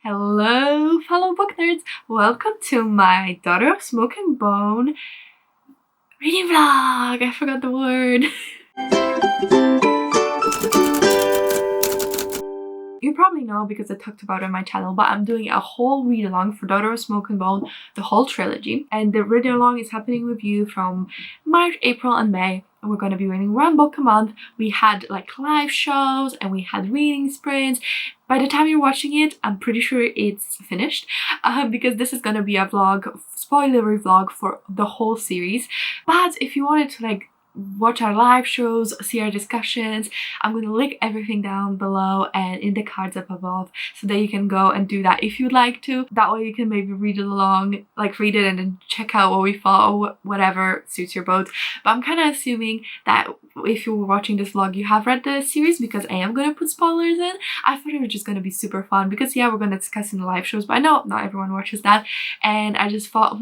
Hello, fellow book nerds! Welcome to my Daughter of Smoke and Bone reading vlog! I forgot the word. You probably know because I talked about it on my channel, but I'm doing a whole read-along for Daughter of Smoke and Bone, the whole trilogy. And the read-along is happening with you from March, April and May. And we're going to be reading one book a month. We had like live shows and we had reading sprints. By the time you're watching it, I'm pretty sure it's finished because this is going to be a vlog, spoilery vlog for the whole series. But if you wanted to like watch our live shows, see our discussions, I'm going to link everything down below and in the cards up above so that you can go and do that if you'd like to. That way you can maybe read it along, like read it and then check out what we thought or whatever suits your boat. But I'm kind of assuming that if you were watching this vlog you have read the series because I am going to put spoilers in. I thought it was just going to be super fun because yeah, we're going to discuss in the live shows, but I know not everyone watches that, and I just thought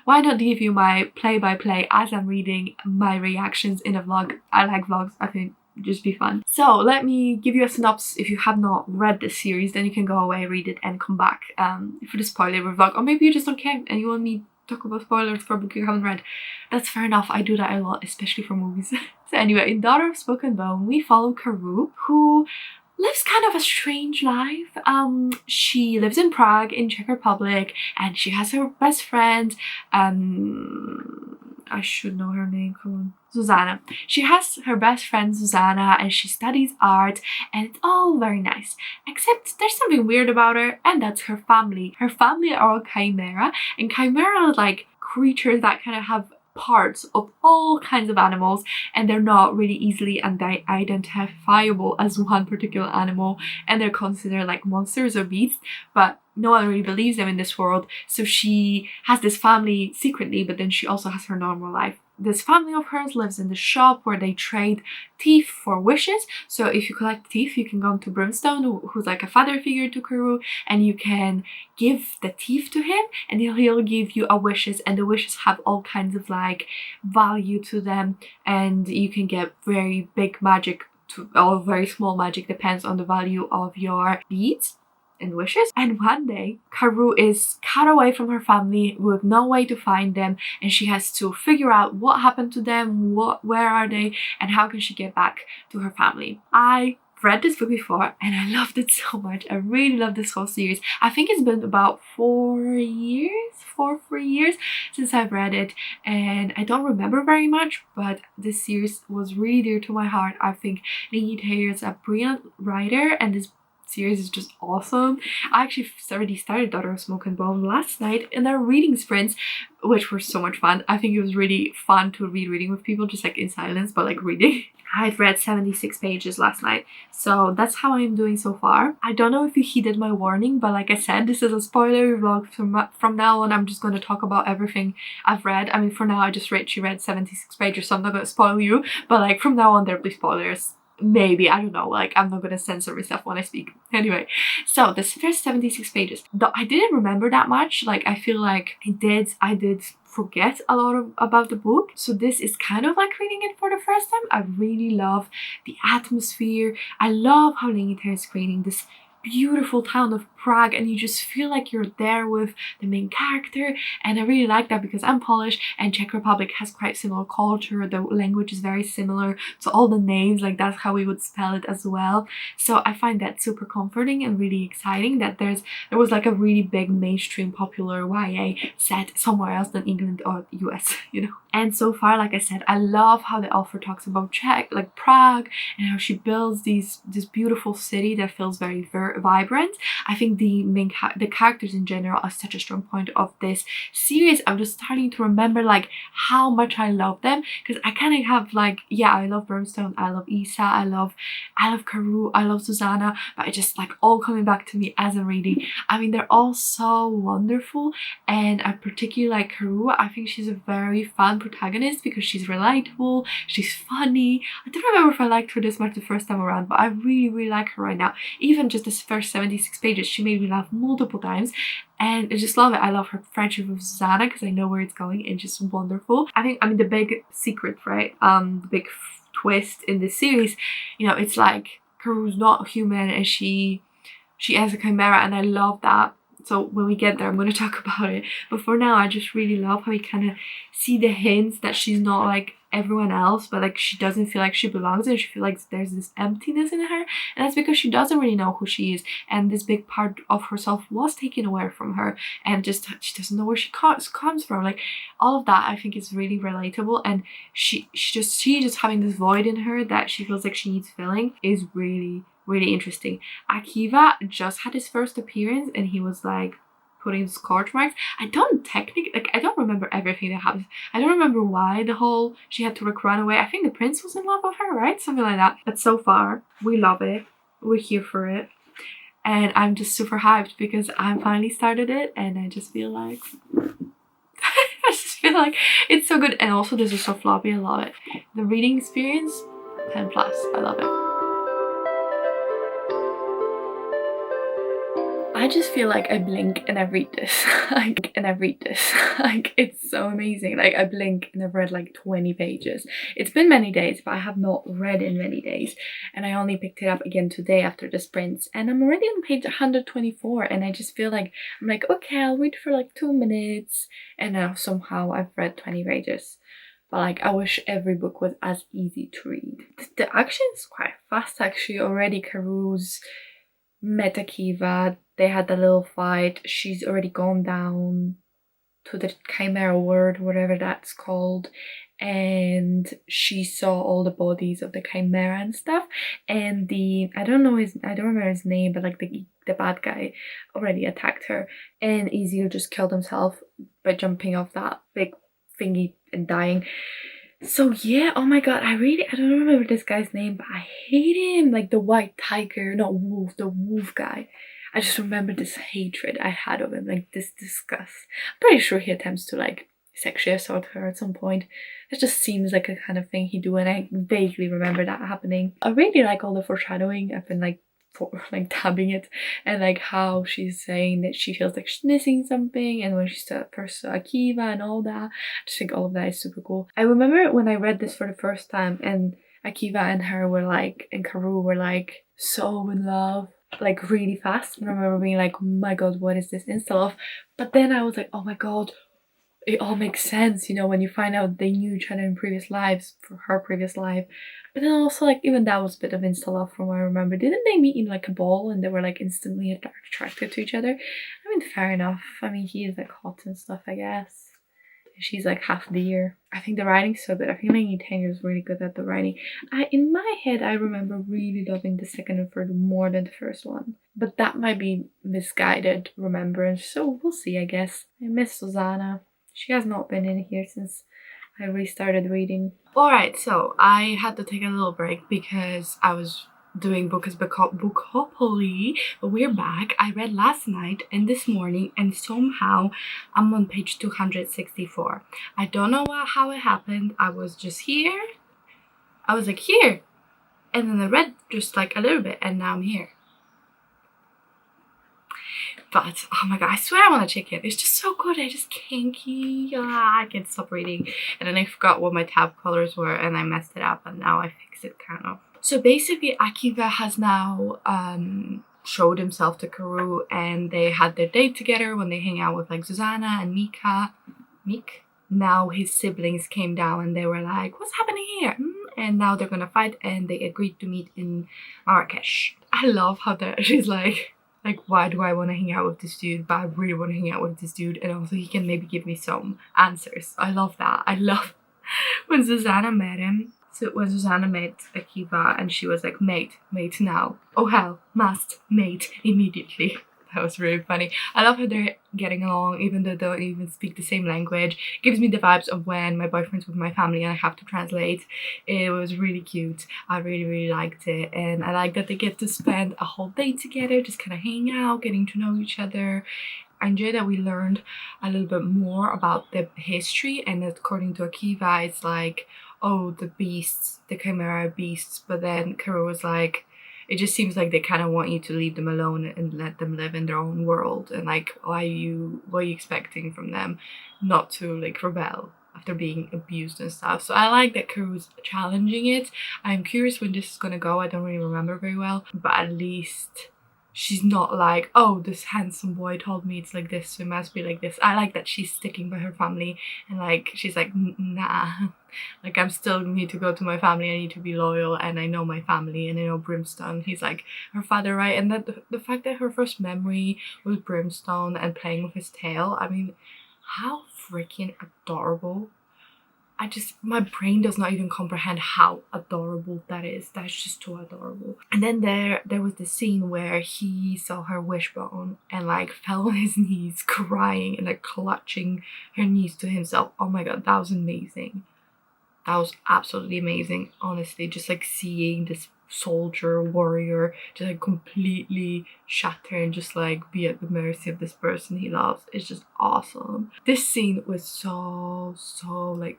why not give you my play-by-play as I'm reading, my reactions in a vlog. I like vlogs, I think just be fun. So let me give you a synopsis. If you have not read this series, then you can go away, read it and come back for the spoiler vlog, or maybe you just don't care and you want me to talk about spoilers for a book you haven't read. That's fair enough, I do that a lot, especially for movies. So anyway, in Daughter of Smoke and Bone we follow Karou, who lives kind of a strange life. She lives in Prague in Czech Republic and she has her best friend, I should know her name, come on, Susanna. She has her best friend Susanna and she studies art and it's all very nice. Except there's something weird about her, and that's her family. Her family are all chimera, and chimera are like creatures that kind of have parts of all kinds of animals, and they're not really easily identifiable as one particular animal, and they're considered like monsters or beasts, but no one really believes them in this world. So she has this family secretly, but then she also has her normal life. This family of hers lives in the shop where they trade teeth for wishes. So if you collect teeth, you can go to Brimstone, who's like a father figure to Karou, and you can give the teeth to him and he'll give you a wishes, and the wishes have all kinds of like value to them, and you can get very big magic or very small magic, depends on the value of your beads and wishes. And one day Karou is cut away from her family with no way to find them, and she has to figure out what happened to them, where are they, and how can she get back to her family. I read this book before and I loved it so much. I really love this whole series. I think it's been about 4 years since I've read it, and I don't remember very much, but this series was really dear to my heart. I think Laini Taylor is a brilliant writer and this series is just awesome. I actually already started Daughter of Smoke and Bone last night in their reading sprints, which were so much fun. I think it was really fun to reading with people, just like in silence, but like reading. I've read 76 pages last night, so that's how I'm doing so far. I don't know if you heeded my warning, but like I said, this is a spoiler vlog. From now on I'm just going to talk about everything I've read. I mean, for now I just read, she read 76 pages, so I'm not going to spoil you, but like from now on there'll be spoilers. Maybe, I don't know, like I'm not gonna censor myself when I speak. Anyway, so this first 76 pages, though I didn't remember that much, like I feel like I did forget a lot about the book, so this is kind of like reading it for the first time. I really love the atmosphere. I love how Laini Taylor is creating this beautiful town of Prague, and you just feel like you're there with the main character, and I really like that because I'm Polish and Czech Republic has quite similar culture. The language is very similar, so all the names, like that's how we would spell it as well. So I find that super comforting and really exciting that there was like a really big mainstream popular YA set somewhere else than England or US, you know. And so far, like I said, I love how the author talks about like Prague, and how she builds this beautiful city that feels very vibrant. I think the characters in general are such a strong point of this series. I'm just starting to remember like how much I love them, because I kind of have like, yeah, I love Brimstone, I love Isa, I love Karou, I love Susanna, but it's just like all coming back to me as I'm reading. I mean, they're all so wonderful, and I particularly like Karou. I think she's a very fun protagonist because she's relatable, she's funny. I don't remember if I liked her this much the first time around, but I really like her right now. Even just this first 76 pages, she made me laugh multiple times, and I just love it. I love her friendship with Susanna because I know where it's going, and just wonderful. I mean the big secret, right, the big twist in this series, you know, it's like Karou's not human and she she has a chimera, and I love that. So when we get there, I'm going to talk about it. But for now, I just really love how we kind of see the hints that she's not like everyone else, but like she doesn't feel like she belongs, and she feels like there's this emptiness in her, and that's because she doesn't really know who she is, and this big part of herself was taken away from her, and just she doesn't know where she comes from. Like all of that, I think is really relatable, and she just having this void in her that she feels like she needs filling is really interesting. Akiva just had his first appearance, and he was like putting scorch marks. I don't remember everything that happens. I don't remember why the whole she had to like run away. I think the prince was in love with her, right? Something like that. But so far, we love it. We're here for it. And I'm just super hyped because I finally started it, and I just feel like it's so good. And also this is so floppy. I love it. The reading experience, 10+. I love it. I just feel like I blink and I read this. like it's so amazing. Like I blink and I've read like 20 pages. It's been many days, but I have not read in many days, and I only picked it up again today after the sprints, and I'm already on page 124, and I just feel like I'm like, okay, I'll read for like 2 minutes, and now somehow I've read 20 pages. But like I wish every book was as easy to read. The action is quite fast actually. Already Caru's met Akiva. They had the little fight. She's already gone down to the chimera ward, whatever that's called, and she saw all the bodies of the chimera and stuff. And I don't remember his name, but like the bad guy already attacked her, and Ezio just killed himself by jumping off that big thingy and dying. So yeah, oh my god, I don't remember this guy's name, but I hate him. Like the white tiger, not wolf, the wolf guy. I just remember this hatred I had of him, like this disgust. I'm pretty sure he attempts to like sexually assault her at some point. It just seems like a kind of thing he'd do, and I vaguely remember that happening. I really like all the foreshadowing. I've been like tabbing it, and like how she's saying that she feels like she's missing something, and when she's first saw Akiva and all that. I just think all of that is super cool. I remember when I read this for the first time, and Akiva and her were like, and Karu were like so in love, like really fast. I remember being like, oh my god, what is this insta love? But then I was like, oh my god, it all makes sense, you know, when you find out they knew each other in previous lives, for her previous life. But then also like even that was a bit of insta love from what I remember. Didn't they meet in like a ball and they were like instantly attracted to each other? I mean, fair enough. I mean, he is like hot and stuff, I guess. She's like half the year. I think the writing's so good. I think Laini Taylor is really good at the writing. In my head, I remember really loving the second and third more than the first one. But that might be misguided remembrance, so we'll see, I guess. I miss Susanna. She has not been in here since I restarted reading. Alright, so I had to take a little break because I was doing Bookopoly, but we're back. I read last night and this morning, and somehow I'm on page 264. I don't know how it happened. I was just here. I was like here, and then I read just like a little bit, and now I'm here. But oh my god, I swear I want to check it. It's just so good. I just can't I can't stop reading. And then I forgot what my tab colors were, and I messed it up, and now I fixed it kind of. So basically, Akiva has now showed himself to Karu, and they had their date together when they hang out with like Susanna and Meek. Now his siblings came down and they were like, what's happening here? And now they're gonna fight, and they agreed to meet in Marrakesh. I love how she's like, why do I want to hang out with this dude? But I really want to hang out with this dude, and also he can maybe give me some answers. I love that. I love when Susanna met him. So when Susanna met Akiva, and she was like, mate now. Oh hell, must, mate, immediately. That was really funny. I love how they're getting along, even though they don't even speak the same language. It gives me the vibes of when my boyfriend's with my family and I have to translate. It was really cute. I really liked it. And I like that they get to spend a whole day together, just kind of hanging out, getting to know each other. I enjoy that we learned a little bit more about the history, and according to Akiva, it's like, oh, the beasts, the chimera beasts, but then Karu was like, it just seems like they kind of want you to leave them alone and let them live in their own world, and like, what are you expecting from them? Not to like rebel after being abused and stuff. So I like that Karu's challenging it. I'm curious when this is gonna go. I don't really remember very well, but at least she's not like, oh, this handsome boy told me it's like this, so it must be like this. I like that she's sticking by her family, and like she's like, nah, like I'm still need to go to my family, I need to be loyal, and I know my family, and I know Brimstone, he's like her father, right? And that the fact that her first memory was Brimstone and playing with his tail, I mean, how freaking adorable. My brain does not even comprehend how adorable that is. That's just too adorable. And then there was the scene where he saw her wishbone and like fell on his knees crying and like clutching her knees to himself. Oh my god, that was amazing. That was absolutely amazing, honestly. Just like seeing this soldier, warrior, just like completely shatter and just like be at the mercy of this person he loves. It's just awesome. This scene was so like,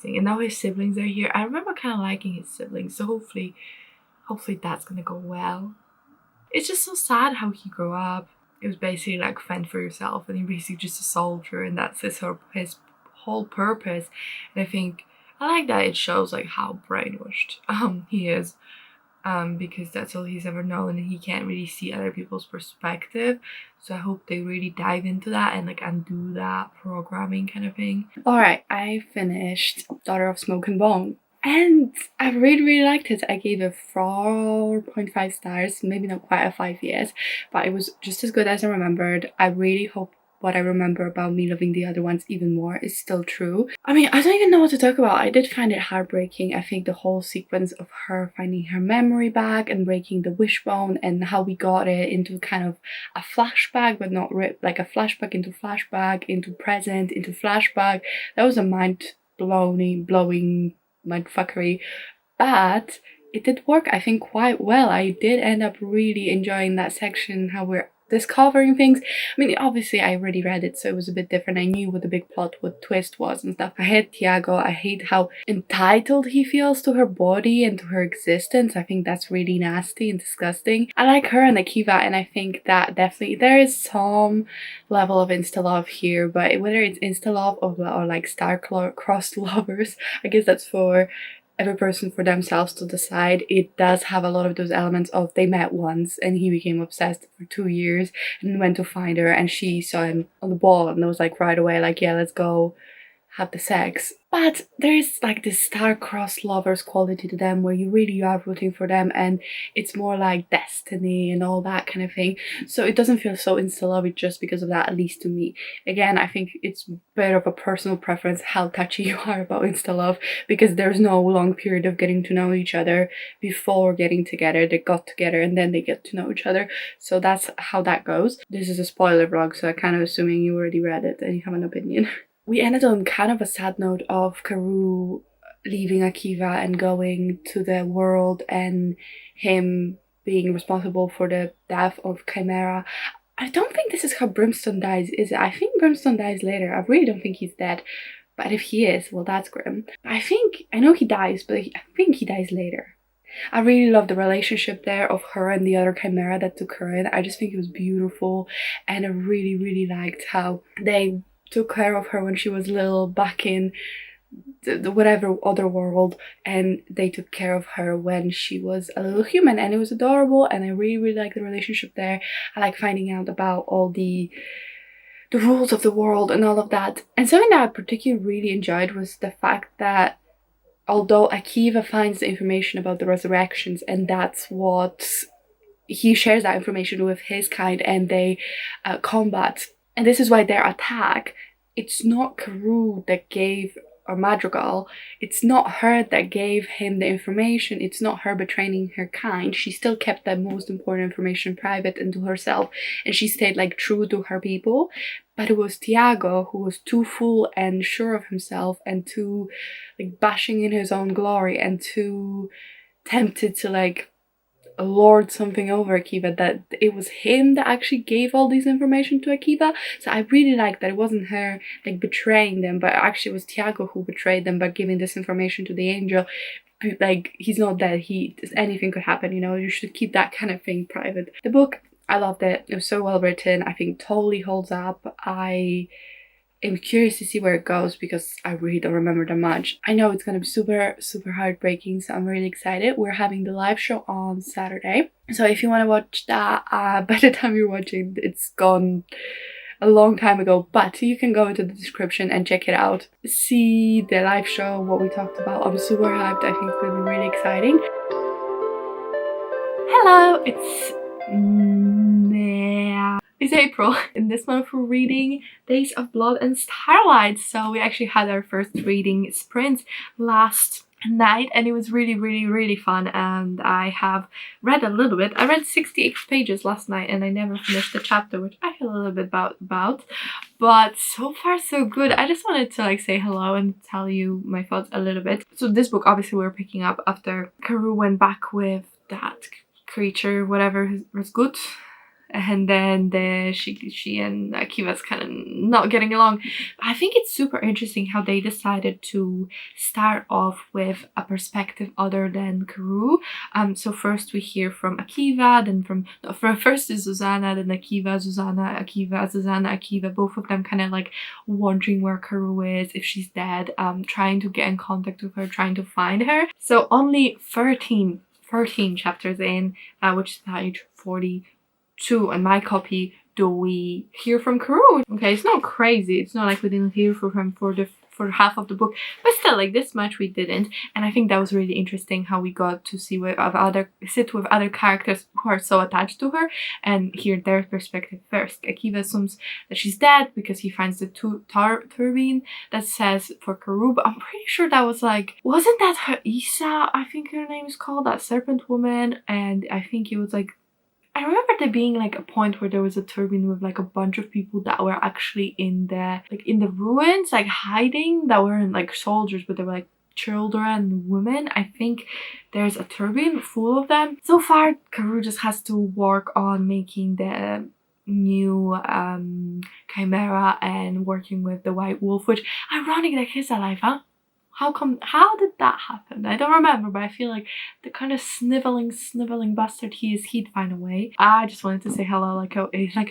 and now his siblings are here. I remember kind of liking his siblings, so hopefully that's gonna go well. It's just so sad how he grew up. It was basically like fend for yourself, and he's basically just a soldier, and that's his whole purpose. And I think I like that it shows like how brainwashed he is, because that's all he's ever known, and he can't really see other people's perspective. So I hope they really dive into that and like undo that programming kind of thing. Alright, I finished Daughter of Smoke and Bone, and I really liked it. I gave it 4.5 stars, maybe not quite a 5 yet, but it was just as good as I remembered. I really hope what I remember about me loving the other ones even more is still true. I mean, I don't even know what to talk about. I did find it heartbreaking. I think the whole sequence of her finding her memory back and breaking the wishbone, and how we got it into kind of a flashback, but not like a flashback into present into flashback. That was a blowing mindfuckery, but it did work, I think, quite well. I did end up really enjoying that section, how we're discovering things. I mean, obviously I already read it, so it was a bit different. I knew what the big plot, what twist was and stuff. I hate Tiago. I hate how entitled he feels to her body and to her existence. I think that's really nasty and disgusting. I like her and Akiva, and I think that definitely there is some level of insta-love here, but whether it's insta-love or like star-crossed lovers, I guess that's for every person for themselves to decide. It does have a lot of those elements of they met once and he became obsessed for 2 years and went to find her, and she saw him on the ball and was like right away like, yeah, let's go have the sex. But there's like this star-crossed lovers quality to them where you really are rooting for them, and it's more like destiny and all that kind of thing. So it doesn't feel so insta-lovey just because of that, at least to me. Again, I think it's better of a personal preference how touchy you are about insta-love, because there's no long period of getting to know each other before getting together. They got together and then they get to know each other. So that's how that goes. This is a spoiler vlog, so I'm kind of assuming you already read it and you have an opinion. We ended on kind of a sad note of Karoo leaving Akiva and going to the world, and him being responsible for the death of Chimera. I don't think this is how Brimstone dies, is it? I think Brimstone dies later. I really don't think he's dead. But if he is, well, that's grim. I know he dies, but I think he dies later. I really love the relationship there of her and the other Chimera that took her in. I just think it was beautiful, and I really liked how they took care of her when she was little back in the whatever other world, and they took care of her when she was a little human, and it was adorable. And I really like the relationship there. I like finding out about all the rules of the world and all of that. And something that I particularly really enjoyed was the fact that although Akiva finds the information about the resurrections, and that's what he shares that information with his kind, and they combat. And this is why their attack, it's not Karoo that gave, or Madrigal, it's not her that gave him the information. It's not her betraying her kind. She still kept that most important information private and to herself, and she stayed like true to her people. But it was Tiago who was too full and sure of himself, and too like bashing in his own glory, and too tempted to like lord something over Akiva, that it was him that actually gave all this information to Akiva. So I really like that it wasn't her like betraying them, but actually it was Tiago who betrayed them by giving this information to the angel. Like, he's not dead, anything could happen, you know, you should keep that kind of thing private. The book, I loved it. It was so well written. I think totally holds up. I I'm curious to see where it goes because I really don't remember that much. I know it's gonna be super, super heartbreaking, so I'm really excited. We're having the live show on Saturday. So if you want to watch that, by the time you're watching, it's gone a long time ago, but you can go into the description and check it out. See the live show, what we talked about. I'm super hyped. I think it's gonna be really exciting. Hello, it's April. In this month we're reading Days of Blood and Starlight. So we actually had our first reading sprint last night and it was really fun, and I have read a little bit. I read 68 pages last night and I never finished the chapter, which I feel a little bit about, but so far so good. I just wanted to like say hello and tell you my thoughts a little bit. So this book obviously we're picking up after Karou went back with that creature, whatever was good, and then she and Akiva's kind of not getting along. I think it's super interesting how they decided to start off with a perspective other than Karou. So first we hear from Akiva, then first is Zuzana, then Akiva, Zuzana, Akiva, Zuzana, Akiva, both of them kind of like wondering where Karou is, if she's dead, trying to get in contact with her, trying to find her. So only 13 chapters in, which is page 42 on my copy, do we hear from Karou. Okay, it's not crazy. It's not like we didn't hear from him for half of the book, but still, like this much we didn't. And I think that was really interesting how we got to see sit with other characters who are so attached to her and hear their perspective first. Akiva assumes that she's dead because he finds the turbine that says for Karou, but I'm pretty sure that was like, wasn't that her Isa? I think her name is called, that serpent woman, and I think it was like, I remember there being like a point where there was a turbine with like a bunch of people that were actually in the ruins, like hiding, that weren't like soldiers, but they were like children and women. I think there's a turbine full of them. So far, Karou just has to work on making the new chimera and working with the white wolf, which ironic that he's alive, huh? How did that happen? I don't remember, but I feel like the kind of sniveling bastard he is, he'd find a way. I just wanted to say hello, like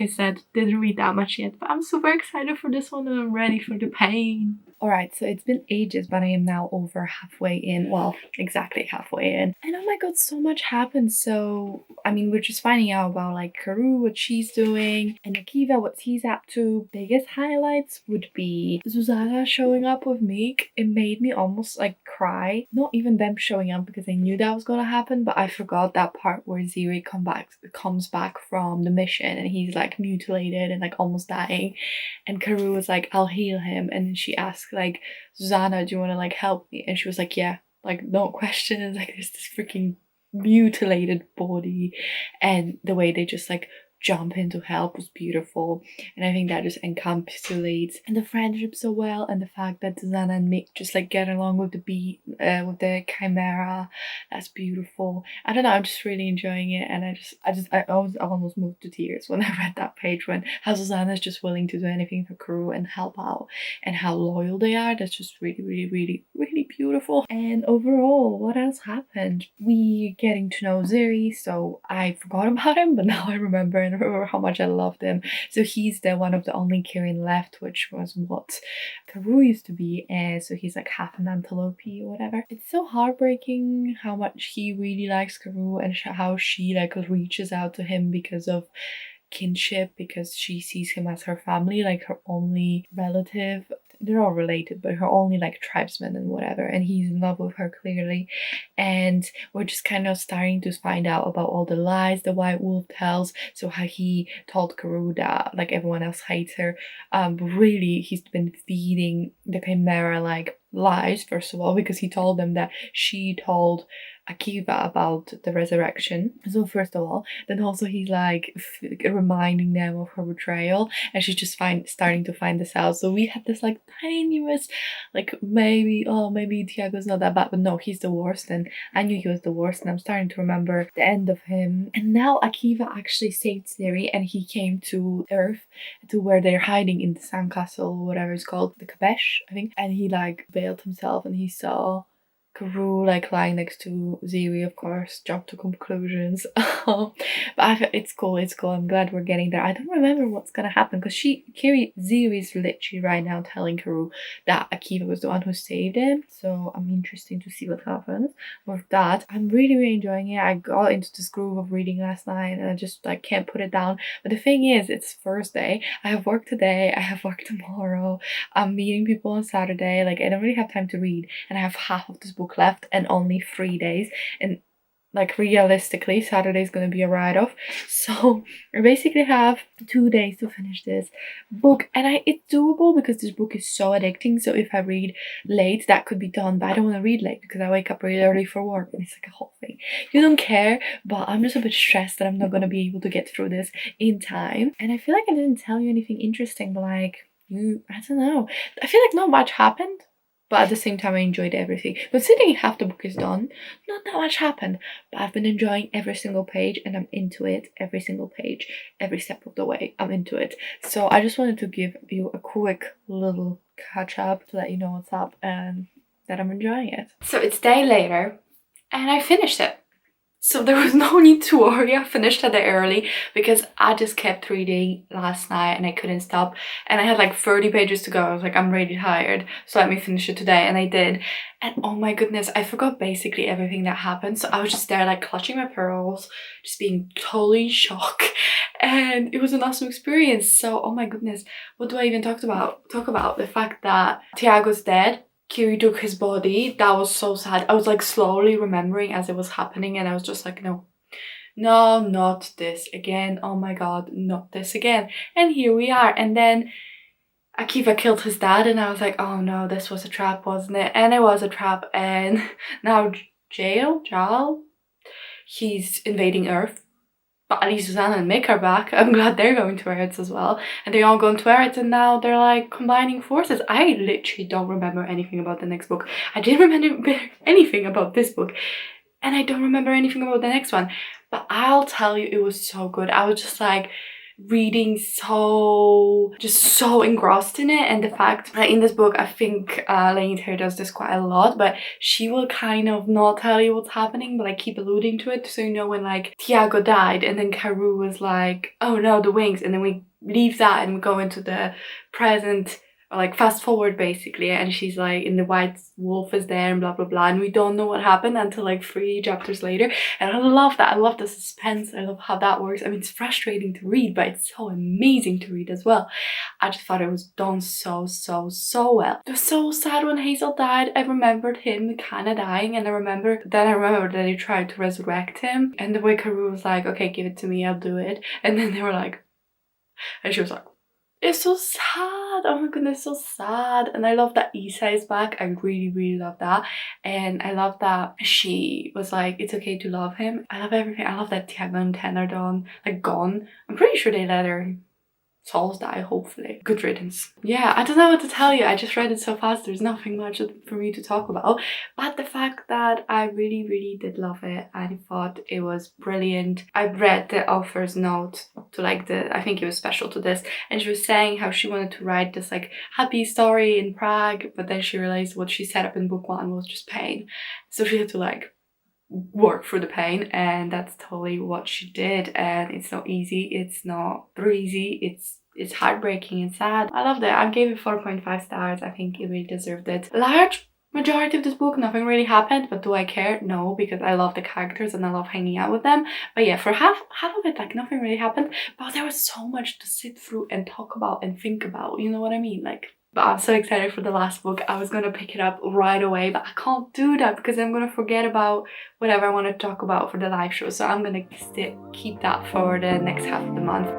I said, didn't read that much yet, but I'm super excited for this one and I'm ready for the pain. Alright, so it's been ages, but I am now over halfway in. Well, exactly halfway in. And oh my god, so much happened. So, I mean, we're just finding out about like Karou, what she's doing, and Akiva, what he's up to. Biggest highlights would be Zuzana showing up with Meek. It made me almost like cry. Not even them showing up because I knew that was gonna happen, but I forgot that part where Ziri comes back from the mission and he's like mutilated and like almost dying. And Karou was like, I'll heal him. And then she asked like, Zuzana, do you want to like help me? And she was like, yeah, like no questions. Like there's this freaking mutilated body, and the way they just like jump in to help was beautiful. And I think that just encapsulates the friendship so well, and the fact that Zuzana and Mick just like get along with the chimera. That's beautiful. I don't know, I'm just really enjoying it, and I almost moved to tears when I read that page, when how Zuzana is just willing to do anything for Karou and help out, and how loyal they are. That's just really beautiful. And overall, what else happened? We getting to know Ziri, so I forgot about him, but now I remember, and remember how much I loved him. So he's the one of the only Kirin left, which was what Karou used to be, and so he's like half an antelope or whatever. It's so heartbreaking how much he really likes Karou and how she like reaches out to him because of kinship, because she sees him as her family, like her only relative. They're all related, but her only like tribesman and whatever, and he's in love with her clearly. And we're just kind of starting to find out about all the lies the white wolf tells. So how he told Karou that like everyone else hates her, but really he's been feeding the chimera like lies, first of all, because he told them that she told Akiva about the resurrection. So first of all, then also he's like reminding them of her betrayal, and she's just starting to find this out. So we had this like tenuous, like maybe Tiago's not that bad, but no, he's the worst, and I knew he was the worst, and I'm starting to remember the end of him. And now Akiva actually saved Ziri, and he came to Earth, to where they're hiding in the sandcastle, whatever it's called, the Kabesh, I think, and he like veiled himself and he saw Karu like lying next to Ziri, of course, jump to conclusions. But it's cool, it's cool. I'm glad we're getting there. I don't remember what's gonna happen because Ziri is literally right now telling Karu that Akiva was the one who saved him. So I'm interested to see what happens with that. I'm really enjoying it. I got into this groove of reading last night and I just like can't put it down. But the thing is, it's Thursday. I have work today. I have work tomorrow. I'm meeting people on Saturday. Like I don't really have time to read, and I have half of this book left and only 3 days. And like realistically, Saturday is going to be a write-off. So I basically have 2 days to finish this book, and it's doable because this book is so addicting. So if I read late, that could be done, but I don't want to read late because I wake up really early for work and it's like a whole thing. You don't care, but I'm just a bit stressed that I'm not going to be able to get through this in time. And I feel like I didn't tell you anything interesting, but like I don't know. I feel like not much happened. But at the same time, I enjoyed everything. Considering half the book is done, not that much happened. But I've been enjoying every single page and I'm into it. Every single page, every step of the way, I'm into it. So I just wanted to give you a quick little catch up to let you know what's up and that I'm enjoying it. So it's day later and I finished it. So there was no need to worry. I finished it early because I just kept reading last night and I couldn't stop. And I had like 30 pages to go. I was like, I'm really tired, so let me finish it today. And I did. And oh my goodness, I forgot basically everything that happened. So I was just there like clutching my pearls, just being totally in shock. And it was an awesome experience. So oh my goodness, what do I even talk about? The fact that Tiago's dead. Kiri took his body. That was so sad. I was like slowly remembering as it was happening and I was just like, no, not this again. Oh my god, not this again. And here we are. And then Akiva killed his dad and I was like, oh no, this was a trap, wasn't it? And it was a trap. And now Jal, he's invading Earth. But at least Susanna and Mick are back. I'm glad they're going to Eretz as well. And they're all going to Eretz and now they're like combining forces. I literally don't remember anything about the next book. I didn't remember anything about this book. And I don't remember anything about the next one. But I'll tell you, it was so good. I was just like reading so engrossed in it. And the fact that in this book, I think Laini Taylor does this quite a lot, but she will kind of not tell you what's happening, but like keep alluding to it. So you know when like Tiago died and then Karu was like, oh no, the wings, and then we leave that and we go into the present, or like fast forward basically, and she's like in the white wolf is there and blah blah blah, and we don't know what happened until like 3 chapters later. And I love that. I love the suspense. I love how that works. I mean, it's frustrating to read, but it's so amazing to read as well. I just thought it was done so well. It was so sad when Hazel died. I remembered him kind of dying, and I remember that they tried to resurrect him, and the way Karu was like, okay, give it to me, I'll do it. And then they were like, and she was like, it's so sad. Oh my goodness, so sad. And I love that Isa is back. I really love that. And I love that she was like, it's okay to love him. I love everything. I love that Tiago and Ten are done, like gone. I'm pretty sure they let her souls die, hopefully. Good riddance. Yeah, I don't know what to tell you. I just read it so fast. There's nothing much for me to talk about. But the fact that I really did love it. I thought it was brilliant. I read the author's note to like I think it was special to this. And she was saying how she wanted to write this like happy story in Prague. But then she realized what she set up in book 1 was just pain. So she had to like work through the pain, and that's totally what she did. And it's not easy, it's not breezy, it's heartbreaking and sad. I loved it. I gave it 4.5 stars. I think it really deserved it. Large majority of this book, nothing really happened, but do I care? No, because I love the characters and I love hanging out with them. But yeah, for half of it, like nothing really happened, but there was so much to sit through and talk about and think about, you know what I mean? Like, but I'm so excited for the last book. I was gonna pick it up right away, but I can't do that because I'm gonna forget about whatever I want to talk about for the live show. So I'm gonna keep that for the next half of the month.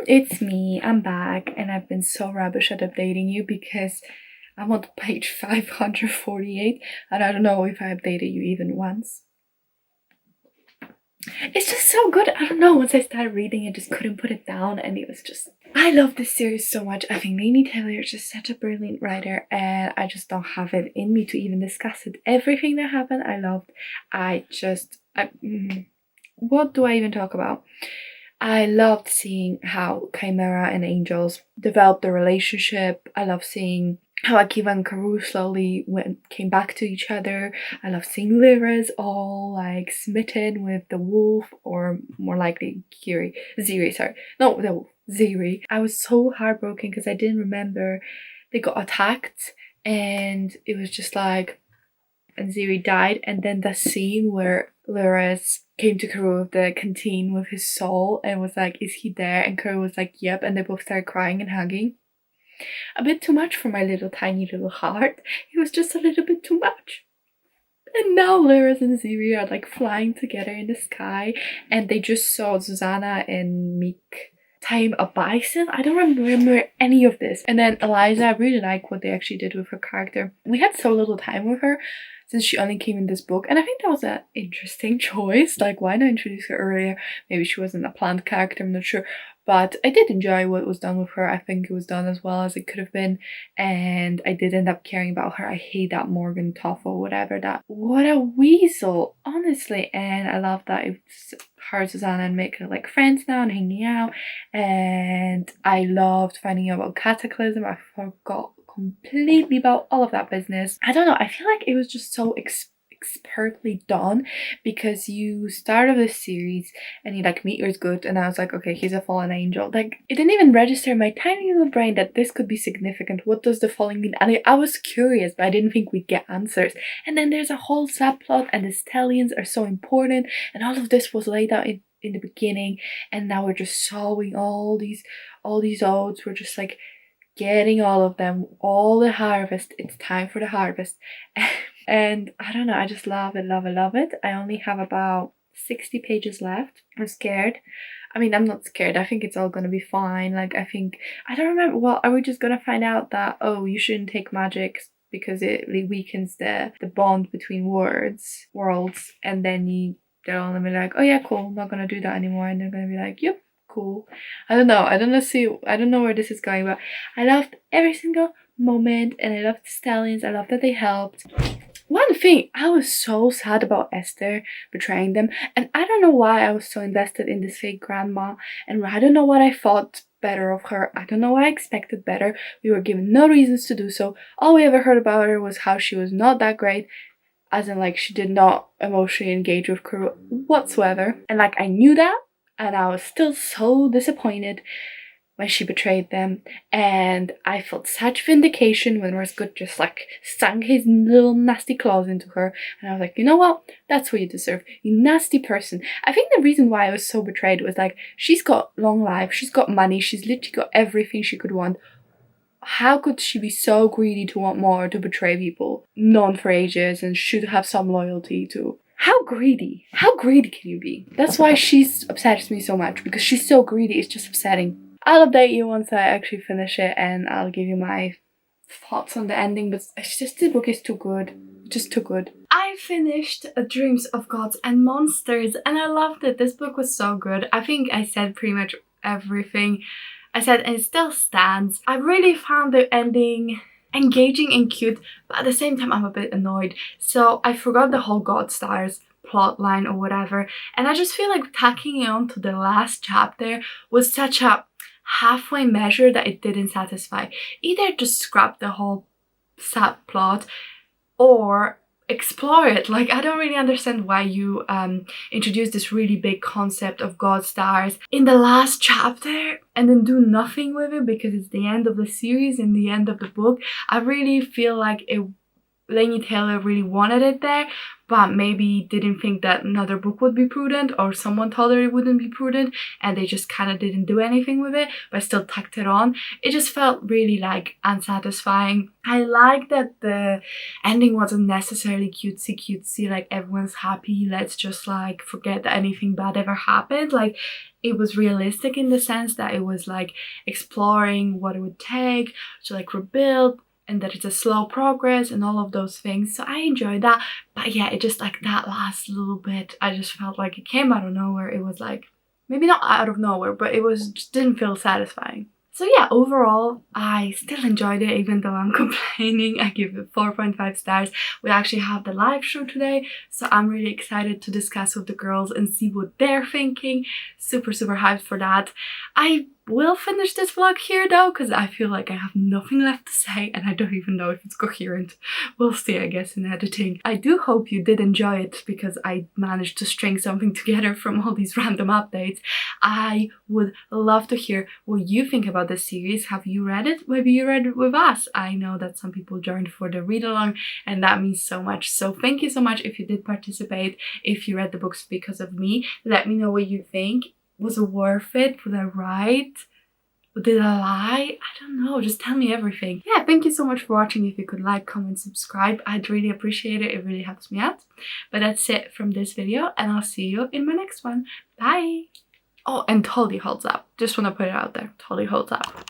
it's me, I'm back, and I've been so rubbish at updating you because I'm on page 548 and I don't know if I updated you even once. It's just so good. I don't know, once I started reading I just couldn't put it down, and it was just, I love this series so much. I think Laini Taylor is just such a brilliant writer, and I just don't have it in me to even discuss it. Everything that happened I loved. What do I even talk about? I loved seeing how Chimera and Angels developed their relationship. I love seeing how Akiva and Karoo slowly came back to each other. I love seeing Lyra's all like smitten with the wolf, or more likely Ziri. I was so heartbroken because I didn't remember they got attacked, and it was just like, and Ziri died, and then the scene where Lyra's came to Karoo with the canteen with his soul and was like, is he there? And Karoo was like, yep, and they both started crying and hugging. A bit too much for my little tiny little heart. It was just a little bit too much. And now Lyra's and Ziri are like flying together in the sky, and they just saw Susanna and Meek tame a bison. I don't remember any of this. And then Eliza, I really like what they actually did with her character. We had so little time with her since she only came in this book, and I think that was an interesting choice. Like, why not introduce her earlier? Maybe she wasn't a planned character, I'm not sure. But I did enjoy what was done with her. I think it was done as well as it could have been, and I did end up caring about her. I hate that Morgan Toffel, whatever that. What a weasel, honestly. And I love that it's her, Susanna, and Mick are like friends now and hanging out. And I loved finding out about Cataclysm. I forgot completely about all of that business. I don't know, I feel like it was just so expertly done, because you started this series and you like, Meteor's good, and I was like, okay, he's a fallen angel. Like, it didn't even register in my tiny little brain that this could be significant. What does the falling mean? And I was curious, but I didn't think we'd get answers. And then there's a whole subplot, and the stallions are so important, and all of this was laid out in the beginning, and now we're just sowing all these oats. We're just like getting all of them, all the harvest. It's time for the harvest. And I don't know, I just love it. I only have about 60 pages left. I'm scared. I mean, I'm not scared. I think it's all gonna be fine. Like, I don't remember. Well, are we just gonna find out that, oh, you shouldn't take magic because it weakens the bond between worlds, and then they're all gonna be like, oh yeah, cool, I'm not gonna do that anymore, and they're gonna be like, yep, cool. I don't know where this is going, but I loved every single moment, and I loved the stallions. I loved that they helped. One thing, I was so sad about Esther betraying them, and I don't know why I was so invested in this fake grandma, and I don't know what I thought better of her. I don't know why I expected better. We were given no reasons to do so. All we ever heard about her was how she was not that great, as in like she did not emotionally engage with Karoo whatsoever, and like I knew that, and I was still so disappointed when she betrayed them, and I felt such vindication when Rosgood just like sunk his little nasty claws into her, and I was like, you know what, that's what you deserve, you nasty person. I think the reason why I was so betrayed was like, she's got long life, she's got money, she's literally got everything she could want. How could she be so greedy to want more, to betray people known for ages and should have some loyalty to? How greedy can you be? That's why she's upsets me so much, because she's so greedy. It's just upsetting. I'll update you once I actually finish it, and I'll give you my thoughts on the ending, but it's just, the book is too good. Just too good. I finished Dreams of Gods and Monsters, and I loved it. This book was so good. I think I said pretty much everything I said, and it still stands. I really found the ending engaging and cute, but at the same time I'm a bit annoyed. So I forgot the whole God Stars plot line or whatever, and I just feel like tacking it on to the last chapter was such a halfway measure that it didn't satisfy. Either just scrap the whole subplot or explore it. Like, I don't really understand why you introduce this really big concept of God Stars in the last chapter and then do nothing with it because it's the end of the series and the end of the book. I really feel like Laini Taylor really wanted it there, but maybe didn't think that another book would be prudent, or someone told her it wouldn't be prudent and they just kind of didn't do anything with it but still tacked it on. It just felt really like unsatisfying. I like that the ending wasn't necessarily cutesy, like everyone's happy, let's just like forget that anything bad ever happened. Like it was realistic in the sense that it was like exploring what it would take to like rebuild, and that it's a slow progress and all of those things. So I enjoyed that. But yeah, it just like that last little bit, I just felt like it came out of nowhere. It was like, maybe not out of nowhere, but it was just didn't feel satisfying. So yeah, overall, I still enjoyed it even though I'm complaining. I give it 4.5 stars. We actually have the live show today, so I'm really excited to discuss with the girls and see what they're thinking. Super hyped for that. I will finish this vlog here though, because I feel like I have nothing left to say and I don't even know if it's coherent. We'll see, I guess, in editing. I do hope you did enjoy it because I managed to string something together from all these random updates. I would love to hear what you think about this series. Have you read it? Maybe you read it with us. I know that some people joined for the read along and that means so much. So thank you so much if you did participate, if you read the books because of me. Let me know what you think. Was it worth it? Was I right? Did I lie? I don't know. Just tell me everything. Yeah, thank you so much for watching. If you could like, comment, subscribe, I'd really appreciate it. It really helps me out. But that's it from this video and I'll see you in my next one. Bye! Oh, and totally holds up. Just want to put it out there. Totally holds up.